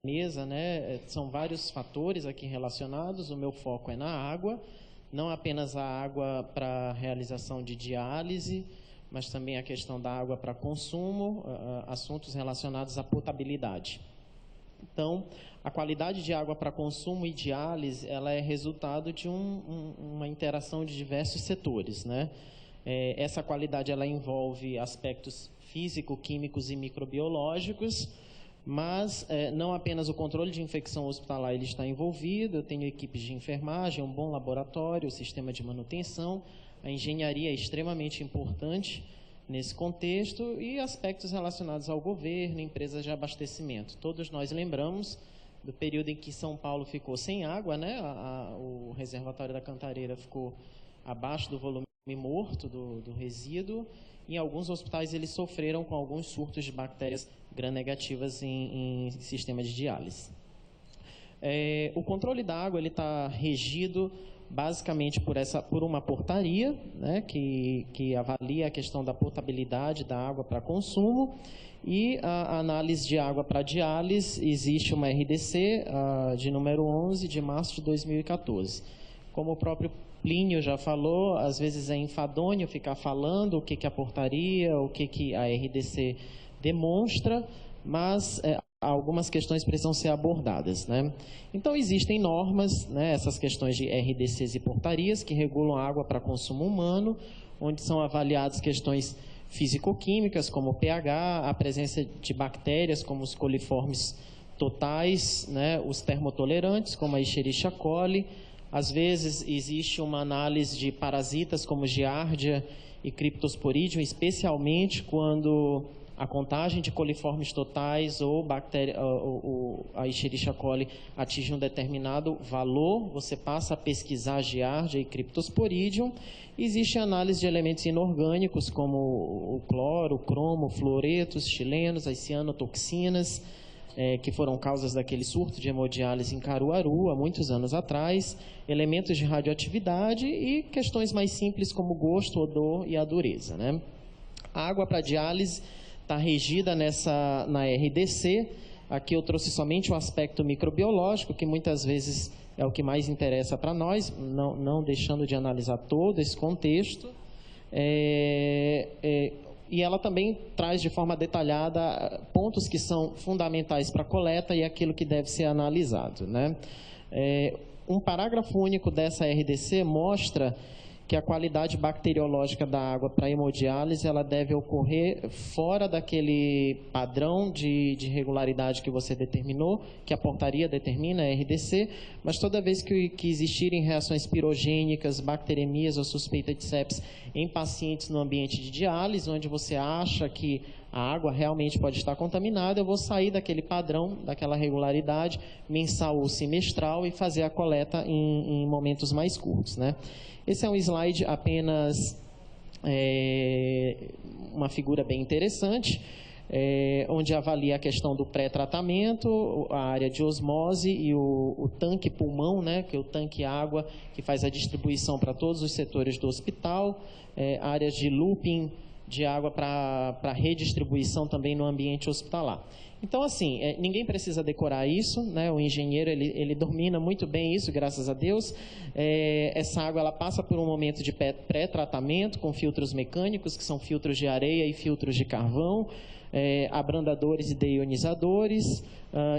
mesa, né? São vários fatores aqui relacionados, o meu foco é na água, não apenas a água para realização de diálise, mas também a questão da água para consumo, assuntos relacionados à potabilidade. Então, a qualidade de água para consumo e diálise, ela é resultado de uma interação de diversos setores, né? Essa qualidade, ela envolve aspectos físico-químicos e microbiológicos, mas não apenas o controle de infecção hospitalar ele está envolvido, eu tenho equipes de enfermagem, um bom laboratório, o sistema de manutenção, a engenharia é extremamente importante nesse contexto e aspectos relacionados ao governo, empresas de abastecimento. Todos nós lembramos do período em que São Paulo ficou sem água, né? O reservatório da Cantareira ficou abaixo do volume morto do resíduo. Em alguns hospitais eles sofreram com alguns surtos de bactérias gram-negativas em sistema de diálise. O controle da água está regido basicamente por uma portaria, né, que avalia a questão da potabilidade da água para consumo, e a análise de água para diálise, existe uma RDC de número 11 de março de 2014. Como o próprio Plínio já falou, às vezes é enfadonho ficar falando o que a portaria, o que a RDC demonstra, mas algumas questões precisam ser abordadas, né? Então, existem normas, né, essas questões de RDCs e portarias, que regulam a água para consumo humano, onde são avaliadas questões físico-químicas, como o pH, a presença de bactérias, como os coliformes totais, né, os termotolerantes, como a Escherichia coli. Às vezes, existe uma análise de parasitas, como Giardia e Cryptosporidium, especialmente quando a contagem de coliformes totais ou a Escherichia coli atinge um determinado valor, você passa a pesquisar Giardia e Cryptosporidium. Existe análise de elementos inorgânicos, como o cloro, o cromo, fluoretos, chilenos, as cianotoxinas, que foram causas daquele surto de hemodiálise em Caruaru, há muitos anos atrás, elementos de radioatividade e questões mais simples como gosto, odor e a dureza, né? A água para diálise está regida na RDC. Aqui eu trouxe somente o aspecto microbiológico, que muitas vezes é o que mais interessa para nós, não deixando de analisar todo esse contexto. E ela também traz de forma detalhada pontos que são fundamentais para a coleta e aquilo que deve ser analisado, né? Um parágrafo único dessa RDC mostra que a qualidade bacteriológica da água para hemodiálise ela deve ocorrer fora daquele padrão de regularidade que você determinou, que a portaria determina, a RDC, mas toda vez que existirem reações pirogênicas, bacteremias ou suspeita de sepsis em pacientes no ambiente de diálise, onde você acha que a água realmente pode estar contaminada, eu vou sair daquele padrão, daquela regularidade mensal ou semestral e fazer a coleta em momentos mais curtos, né? Esse é um slide apenas, uma figura bem interessante, onde avalia a questão do pré-tratamento, a área de osmose e o tanque pulmão, né, que é o tanque água, que faz a distribuição para todos os setores do hospital, áreas de looping de água para redistribuição também no ambiente hospitalar. Então, assim, ninguém precisa decorar isso, né? O engenheiro, ele domina muito bem isso, graças a Deus. Essa água, ela passa por um momento de pré-tratamento com filtros mecânicos, que são filtros de areia e filtros de carvão, abrandadores e deionizadores,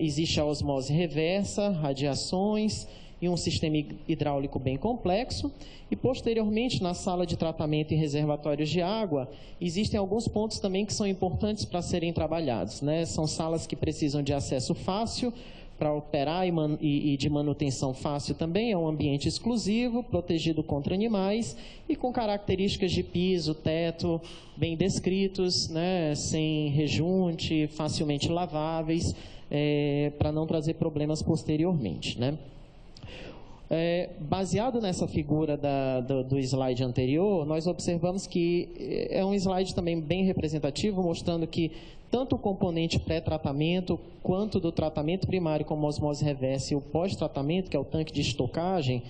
existe a osmose reversa, radiações e um sistema hidráulico bem complexo. E, posteriormente, na sala de tratamento e reservatórios de água, existem alguns pontos também que são importantes para serem trabalhados, né? São salas que precisam de acesso fácil para operar e de manutenção fácil também, é um ambiente exclusivo, protegido contra animais e com características de piso, teto, bem descritos, né? Sem rejunte, facilmente laváveis, para não trazer problemas posteriormente, né? Baseado nessa figura do slide anterior, nós observamos que é um slide também bem representativo, mostrando que tanto o componente pré-tratamento, quanto do tratamento primário como osmose reversa e o pós-tratamento, que é o tanque de estocagem,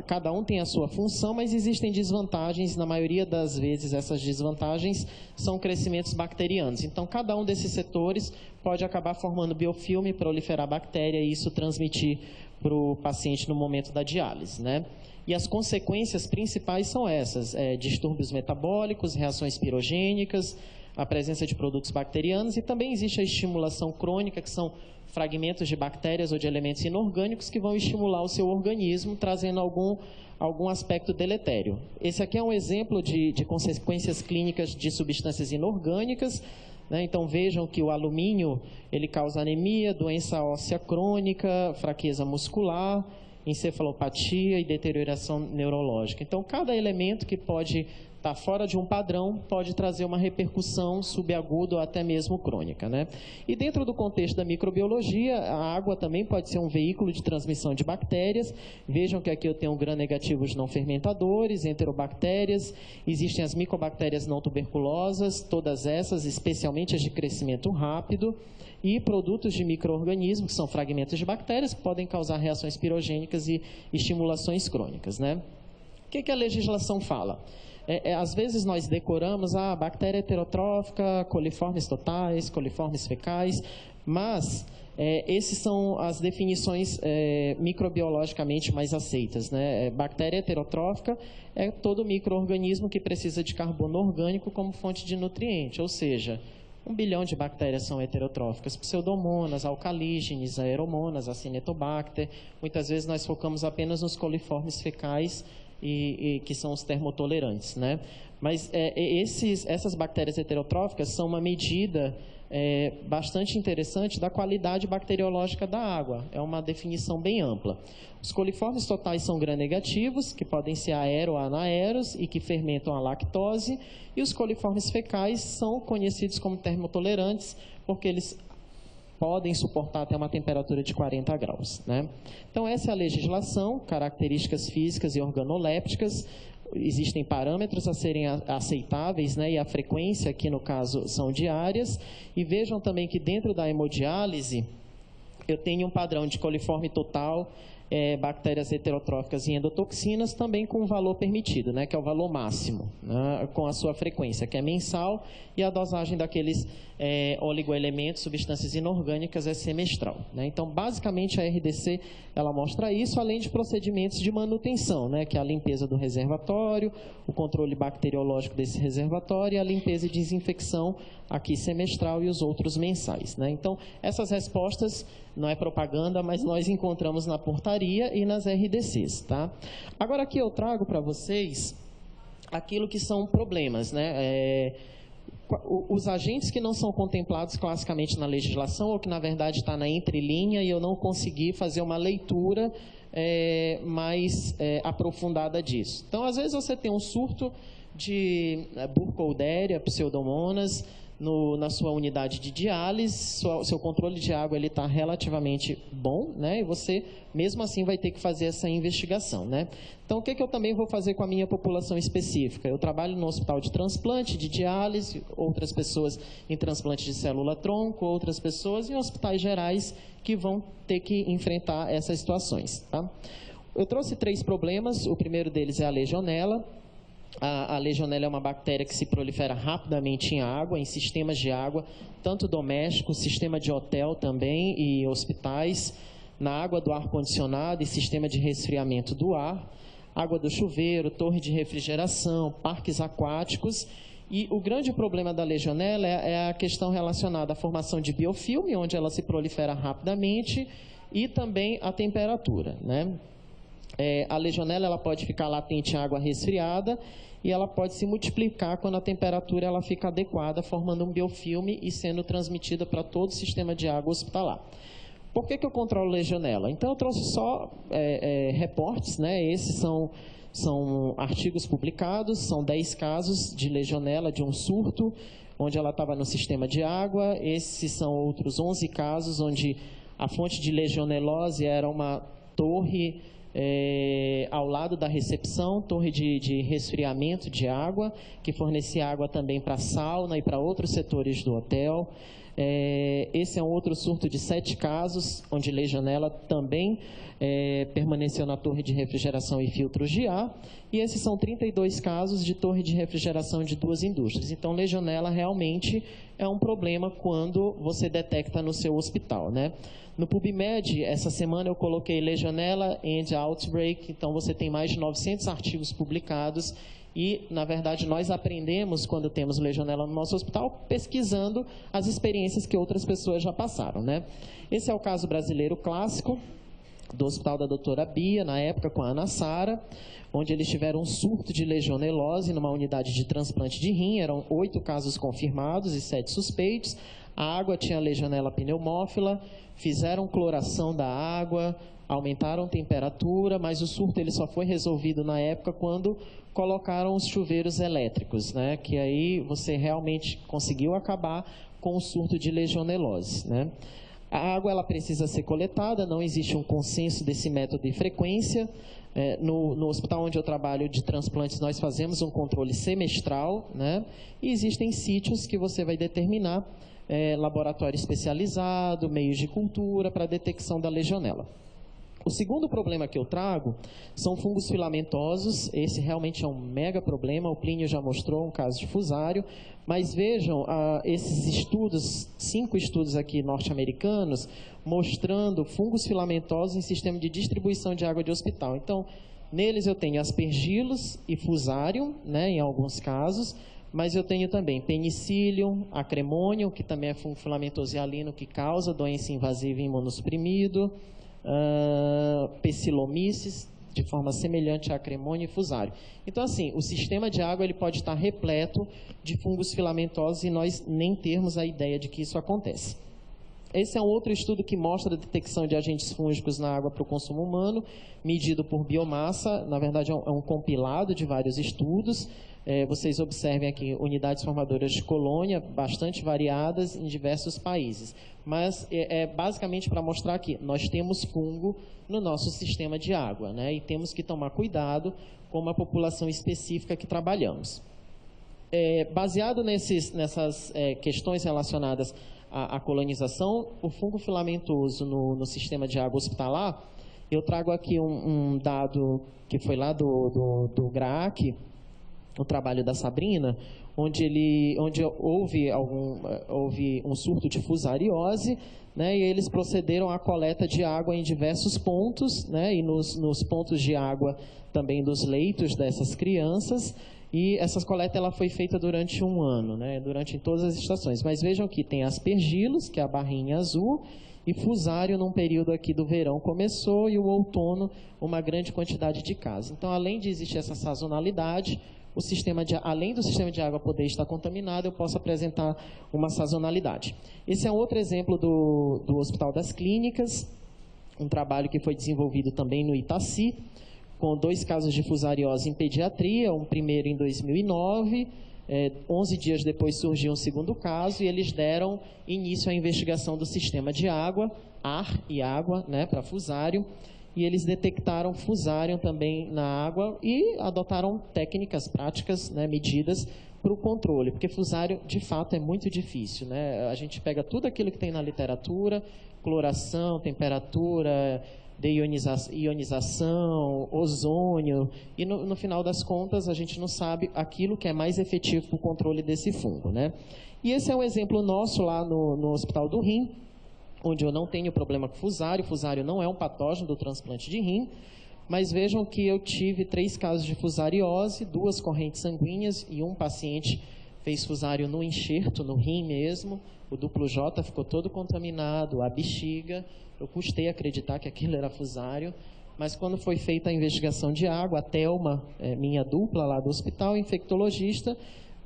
Cada um tem a sua função, mas existem desvantagens. Na maioria das vezes, essas desvantagens são crescimentos bacterianos. Então, cada um desses setores pode acabar formando biofilme, proliferar bactéria e isso transmitir para o paciente no momento da diálise, né? E as consequências principais são essas: distúrbios metabólicos, reações pirogênicas, a presença de produtos bacterianos, e também existe a estimulação crônica, que são fragmentos de bactérias ou de elementos inorgânicos que vão estimular o seu organismo, trazendo algum aspecto deletério. Esse aqui é um exemplo de consequências clínicas de substâncias inorgânicas, né? Então, vejam que o alumínio ele causa anemia, doença óssea crônica, fraqueza muscular, encefalopatia e deterioração neurológica. Então, cada elemento que pode estar fora de um padrão pode trazer uma repercussão subaguda ou até mesmo crônica, né? E dentro do contexto da microbiologia, a água também pode ser um veículo de transmissão de bactérias. Vejam que aqui eu tenho gram-negativos não fermentadores, enterobactérias, existem as micobactérias não tuberculosas, todas essas, especialmente as de crescimento rápido, e produtos de micro-organismos, que são fragmentos de bactérias, que podem causar reações pirogênicas e estimulações crônicas, né? O que a legislação fala? Às vezes nós decoramos a bactéria heterotrófica, coliformes totais, coliformes fecais, mas essas são as definições microbiologicamente mais aceitas, né? Bactéria heterotrófica é todo micro-organismo que precisa de carbono orgânico como fonte de nutriente, ou seja, 1 bilhão de bactérias são heterotróficas: pseudomonas, alcalígenes, aeromonas, acinetobacter. Muitas vezes nós focamos apenas nos coliformes fecais, e que são os termotolerantes, né? Mas essas bactérias heterotróficas são uma medida bastante interessante da qualidade bacteriológica da água. É uma definição bem ampla. Os coliformes totais são gram-negativos, que podem ser aero ou anaeros e que fermentam a lactose. E os coliformes fecais são conhecidos como termotolerantes, porque eles podem suportar até uma temperatura de 40 graus, né? Então, essa é a legislação, características físicas e organolépticas. Existem parâmetros a serem aceitáveis, né? E a frequência, aqui no caso, são diárias. E vejam também que dentro da hemodiálise, eu tenho um padrão de coliforme total, bactérias heterotróficas e endotoxinas, também com o valor permitido, né, que é o valor máximo, né, com a sua frequência, que é mensal, e a dosagem daqueles oligoelementos, substâncias inorgânicas, é semestral, né? Então, basicamente, a RDC ela mostra isso, além de procedimentos de manutenção, né, que é a limpeza do reservatório, o controle bacteriológico desse reservatório e a limpeza e desinfecção aqui semestral e os outros mensais, né? Então, essas respostas não é propaganda, mas nós encontramos na portaria e nas RDCs, tá? Agora, aqui eu trago para vocês aquilo que são problemas, né? Os agentes que não são contemplados classicamente na legislação, ou que, na verdade, está na entrelinha e eu não consegui fazer uma leitura mais aprofundada disso. Então, às vezes, você tem um surto de Burkholderia, pseudomonas, na sua unidade de diálise, seu controle de água está relativamente bom, né? E você, mesmo assim, vai ter que fazer essa investigação, né? Então, o que eu também vou fazer com a minha população específica? Eu trabalho no hospital de transplante, de diálise, outras pessoas em transplante de célula-tronco, outras pessoas em hospitais gerais que vão ter que enfrentar essas situações, tá? Eu trouxe 3 problemas. O primeiro deles é a legionela. A legionela é uma bactéria que se prolifera rapidamente em água, em sistemas de água, tanto doméstico, sistema de hotel também e hospitais, na água do ar-condicionado e sistema de resfriamento do ar, água do chuveiro, torre de refrigeração, parques aquáticos. E o grande problema da legionela é a questão relacionada à formação de biofilme, onde ela se prolifera rapidamente, e também a temperatura, né? A legionela ela pode ficar latente em água resfriada e ela pode se multiplicar quando a temperatura ela fica adequada, formando um biofilme e sendo transmitida para todo o sistema de água hospitalar. Por que eu controlo legionela? Então, eu trouxe só reportes, né? Esses são artigos publicados, são 10 casos de legionela, de um surto, onde ela estava no sistema de água. Esses são outros 11 casos, onde a fonte de legionelose era uma torre ao lado da recepção, torre de resfriamento de água, que fornecia água também para a sauna e para outros setores do hotel. Esse é um outro surto de 7 casos, onde Legionella também permaneceu na torre de refrigeração e filtros de ar, e esses são 32 casos de torre de refrigeração de 2 indústrias. Então, Legionella realmente é um problema quando você detecta no seu hospital, né? No PubMed, essa semana eu coloquei Legionella and Outbreak, então você tem mais de 900 artigos publicados e, na verdade, nós aprendemos quando temos Legionella no nosso hospital, pesquisando as experiências que outras pessoas já passaram, né? Esse é o caso brasileiro clássico do hospital da doutora Bia, na época com a Ana Sara, onde eles tiveram um surto de legionelose numa unidade de transplante de rim, eram 8 casos confirmados e 7 suspeitos, a água tinha Legionella pneumófila, fizeram cloração da água, aumentaram a temperatura, mas o surto ele só foi resolvido na época quando colocaram os chuveiros elétricos, né? Que aí você realmente conseguiu acabar com o surto de legionelose, né? A água ela precisa ser coletada, não existe um consenso desse método e frequência. No hospital onde eu trabalho de transplantes, nós fazemos um controle semestral, né? E existem sítios que você vai determinar laboratório especializado, meios de cultura para detecção da legionela. O segundo problema que eu trago são fungos filamentosos. Esse realmente é um mega problema, o Plínio já mostrou um caso de fusário, mas vejam esses estudos, 5 estudos aqui norte-americanos, mostrando fungos filamentosos em sistema de distribuição de água de hospital. Então, neles eu tenho aspergillus e fusarium, né, em alguns casos, mas eu tenho também penicillium, acremonium, que também é fungo filamentoso hialino, que causa doença invasiva imunossuprimido, Pecilomyces, de forma semelhante a acremônio e fusário. Então, assim, o sistema de água ele pode estar repleto de fungos filamentosos e nós nem termos a ideia de que isso acontece. Esse é um outro estudo que mostra a detecção de agentes fúngicos na água para o consumo humano, medido por biomassa. Na verdade, é um compilado de vários estudos. Vocês observem aqui unidades formadoras de colônia, bastante variadas em diversos países. Mas é basicamente para mostrar que nós temos fungo no nosso sistema de água, né? E temos que tomar cuidado com uma população específica que trabalhamos. Baseado nessas questões relacionadas à colonização, o fungo filamentoso no sistema de água hospitalar, eu trago aqui um dado que foi lá do GRAAC, o trabalho da Sabrina, onde houve um surto de fusariose, né, e eles procederam à coleta de água em diversos pontos, né, e nos pontos de água também dos leitos dessas crianças, e essa coleta ela foi feita durante um ano, né, durante todas as estações. Mas vejam que tem aspergillus, que é a barrinha azul, e fusário num período aqui do verão começou, e o outono uma grande quantidade de casos. Então, além de existir essa sazonalidade, além do sistema de água poder estar contaminado, eu posso apresentar uma sazonalidade. Esse é um outro exemplo do Hospital das Clínicas, um trabalho que foi desenvolvido também no Itaci, com 2 casos de fusariose em pediatria, um primeiro em 2009, 11 dias depois surgiu um segundo caso, e eles deram início à investigação do sistema de água, ar e água, né, para fusário, e eles detectaram fusário também na água e adotaram técnicas práticas, né, medidas para o controle, porque fusário, de fato, é muito difícil, né? A gente pega tudo aquilo que tem na literatura, cloração, temperatura, ionização, ozônio, e no final das contas a gente não sabe aquilo que é mais efetivo para o controle desse fungo, né? E esse é um exemplo nosso lá no Hospital do Rim, onde eu não tenho problema com fusário. Fusário não é um patógeno do transplante de rim, mas vejam que eu tive 3 casos de fusariose, 2 correntes sanguíneas, e um paciente fez fusário no enxerto, no rim mesmo, o duplo J ficou todo contaminado, a bexiga, eu custei acreditar que aquilo era fusário, mas quando foi feita a investigação de água, a Thelma, minha dupla lá do hospital, infectologista,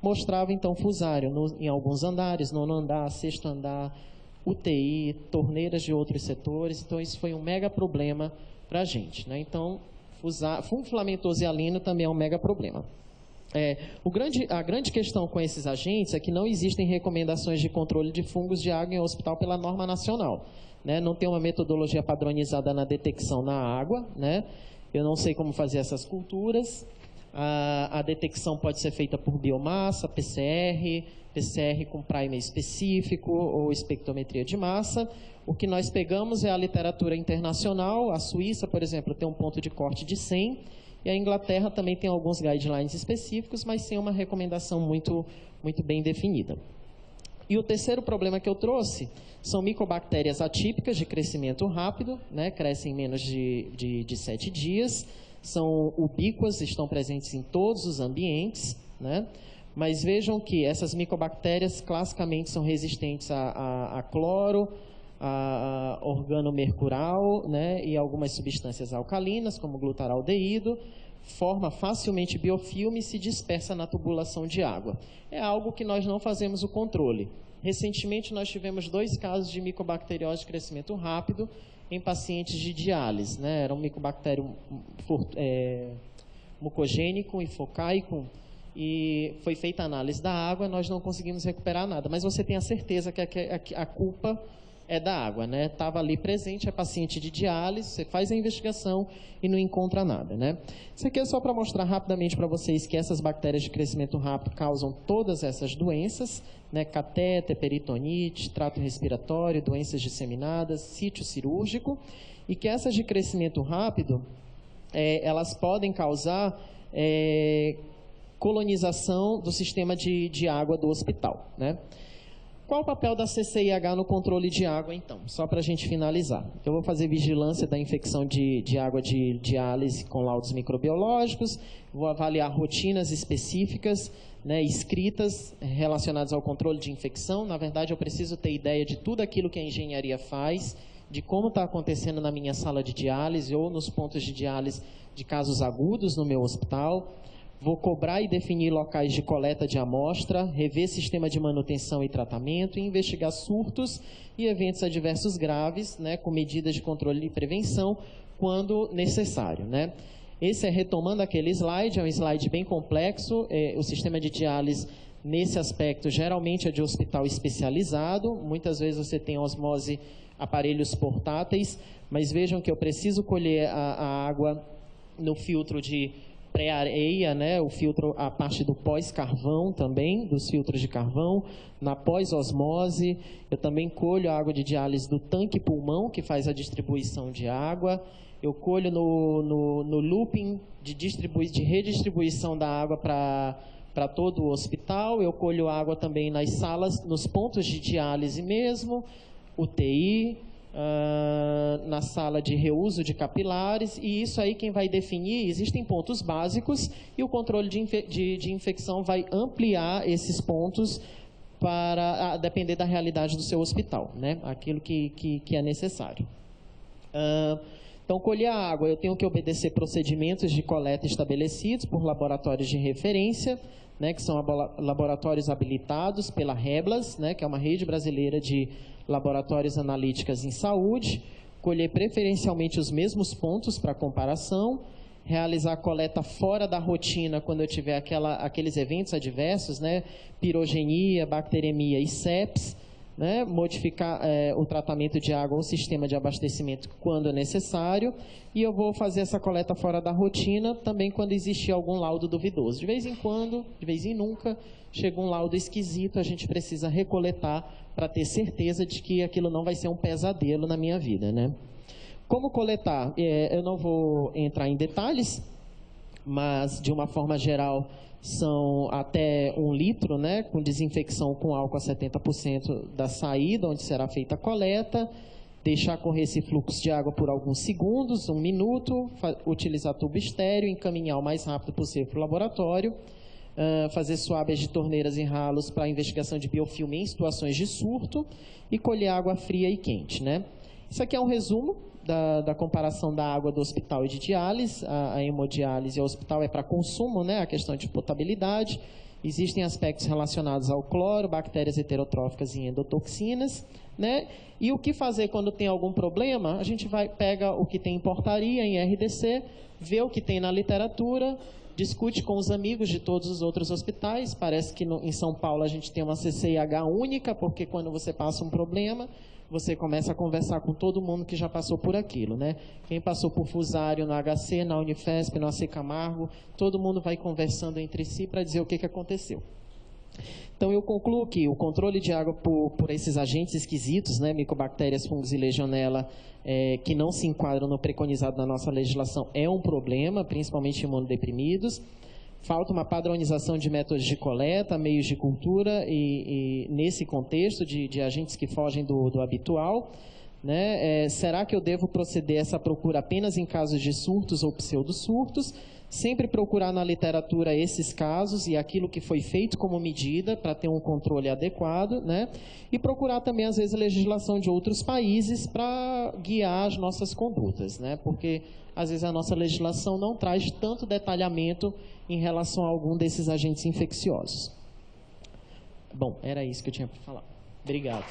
mostrava então fusário em alguns andares, 9º andar, 6º andar, UTI, torneiras de outros setores. Então isso foi um mega problema para a gente, né? Então, fungo filamentoso hialino também é um mega problema. A grande questão com esses agentes é que não existem recomendações de controle de fungos de água em hospital pela norma nacional, né? Não tem uma metodologia padronizada na detecção na água, né? Eu não sei como fazer essas culturas. A detecção pode ser feita por biomassa, PCR com primer específico ou espectrometria de massa. O que nós pegamos é a literatura internacional. A Suíça, por exemplo, tem um ponto de corte de 100, e a Inglaterra também tem alguns guidelines específicos, mas sem uma recomendação muito bem definida. E o terceiro problema que eu trouxe são micobactérias atípicas de crescimento rápido, né, crescem em menos de 7 dias, são ubíquas, estão presentes em todos os ambientes, né? Mas vejam que essas micobactérias classicamente são resistentes a cloro, a organomercural, né, e algumas substâncias alcalinas, como glutaraldeído, forma facilmente biofilme e se dispersa na tubulação de água. É algo que nós não fazemos o controle. Recentemente, nós tivemos 2 casos de micobacteriose de crescimento rápido em pacientes de diálise, né? Era um micobactério mucogênico e focaico, e foi feita a análise da água, nós não conseguimos recuperar nada. Mas você tem a certeza que a culpa é da água, né? Estava ali presente, é paciente de diálise, você faz a investigação e não encontra nada, né? Isso aqui é só para mostrar rapidamente para vocês que essas bactérias de crescimento rápido causam todas essas doenças, né? Catéter, peritonite, trato respiratório, doenças disseminadas, sítio cirúrgico, e que essas de crescimento rápido, elas podem causar colonização do sistema de água do hospital, né? Qual o papel da CCIH no controle de água, então? Só para a gente finalizar. Eu vou fazer vigilância da infecção de água de diálise com laudos microbiológicos, vou avaliar rotinas específicas, né, escritas relacionadas ao controle de infecção. Na verdade, eu preciso ter ideia de tudo aquilo que a engenharia faz, de como está acontecendo na minha sala de diálise ou nos pontos de diálise de casos agudos no meu hospital. Vou cobrar e definir locais de coleta de amostra, rever sistema de manutenção e tratamento, e investigar surtos e eventos adversos graves, né, com medidas de controle e prevenção, quando necessário, né? Esse é, retomando aquele slide, é um slide bem complexo. O sistema de diálise, nesse aspecto, geralmente é de hospital especializado. Muitas vezes você tem osmose, aparelhos portáteis, mas vejam que eu preciso colher a água no filtro de pré-areia, né, o filtro, a parte do pós-carvão também, dos filtros de carvão, na pós-osmose, eu também colho a água de diálise do tanque pulmão, que faz a distribuição de água, eu colho no looping de redistribuição da água para todo o hospital, eu colho água também nas salas, nos pontos de diálise mesmo, UTI, na sala de reuso de capilares, e isso aí quem vai definir, existem pontos básicos, e o controle de infecção vai ampliar esses pontos para depender da realidade do seu hospital, né? Aquilo que é necessário. Então, colher a água, eu tenho que obedecer procedimentos de coleta estabelecidos por laboratórios de referência, né, que são laboratórios habilitados pela REBLAS, né, que é uma rede brasileira de laboratórios analíticas em saúde, colher preferencialmente os mesmos pontos para comparação, realizar a coleta fora da rotina quando eu tiver aqueles eventos adversos, né, pirogenia, bacteremia e sepsis, né, modificar o tratamento de água ou sistema de abastecimento quando é necessário, e eu vou fazer essa coleta fora da rotina também quando existir algum laudo duvidoso. De vez em quando, de vez em nunca, chega um laudo esquisito, a gente precisa recoletar para ter certeza de que aquilo não vai ser um pesadelo na minha vida, né? Como coletar? Eu não vou entrar em detalhes, mas de uma forma geral são até 1 litro, né, com desinfecção com álcool a 70% da saída, onde será feita a coleta, deixar correr esse fluxo de água por alguns segundos, 1 minuto, utilizar tubo estéreo, encaminhar o mais rápido possível para o laboratório, fazer suábias de torneiras e ralos para investigação de biofilme em situações de surto e colher água fria e quente, né? Isso aqui é um resumo da comparação da água do hospital e de diálise. A hemodiálise ao hospital é para consumo, né? A questão de potabilidade. Existem aspectos relacionados ao cloro, bactérias heterotróficas e endotoxinas, né? E o que fazer quando tem algum problema? A gente pega o que tem em portaria, em RDC, vê o que tem na literatura, discute com os amigos de todos os outros hospitais. Parece que em São Paulo a gente tem uma CCIH única, porque quando você passa um problema, você começa a conversar com todo mundo que já passou por aquilo, né? Quem passou por Fusário no HC, na Unifesp, no AC Camargo, todo mundo vai conversando entre si para dizer o que aconteceu. Então, eu concluo que o controle de água por esses agentes esquisitos, né, micobactérias, fungos e legionela, que não se enquadram no preconizado da nossa legislação, é um problema, principalmente em imunodeprimidos. Falta uma padronização de métodos de coleta, meios de cultura e nesse contexto de agentes que fogem do habitual. Né? Será que eu devo proceder a essa procura apenas em casos de surtos ou pseudosurtos? Sempre procurar na literatura esses casos e aquilo que foi feito como medida para ter um controle adequado, né? E procurar também, às vezes, a legislação de outros países para guiar as nossas condutas, né? Porque, às vezes, a nossa legislação não traz tanto detalhamento em relação a algum desses agentes infecciosos. Bom, era isso que eu tinha para falar. Obrigado.